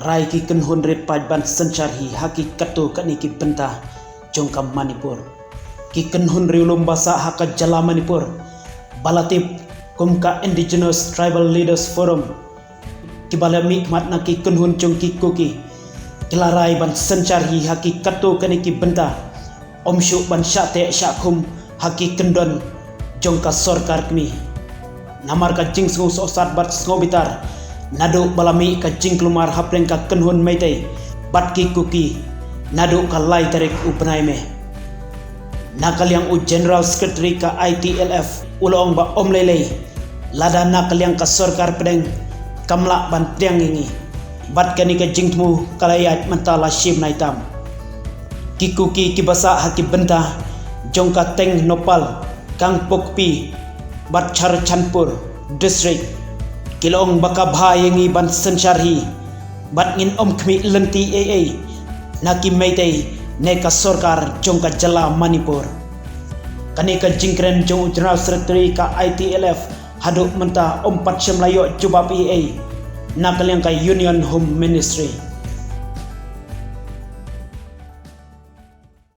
rai ki kenhun repaj ban senchar hi haki kato kani ki bentah jongka Manipur ki kenhun riulum basa haka jala Manipur balatip kumka Indigenous Tribal Leaders Forum ki balami matna ki kenhun jongki koki kilarai ban senchar hi haki kato kani ki bentah omsyu ban syate syakum haki kendon jongka sorkar kmi namar ka jingsu sosat bat ngobitar nado balami ka jingklumar hapleng ka kenhun meitai bat ki kuki nado ka lai tarik upnai me nakaliang u General Secretary ka ITLF ulong ba omlele lada nakaliang ka sorkar pedeng kamla ban tiang ingi bat kani ka jingtmu kalayat mentala shim naitam ki kuki ki basa haki bentah jongka teng nopal kang pokpi bat char chanpur district kilong baka bhayengi ban sensyarhi bat ngin om khmi lenti naki meitei neka sorkar jongka jala Manipur kani ka jingkren jong General Secretary ka ITLF haduk mentah om pat semlayo jubab nakaliang ka Union Home Ministry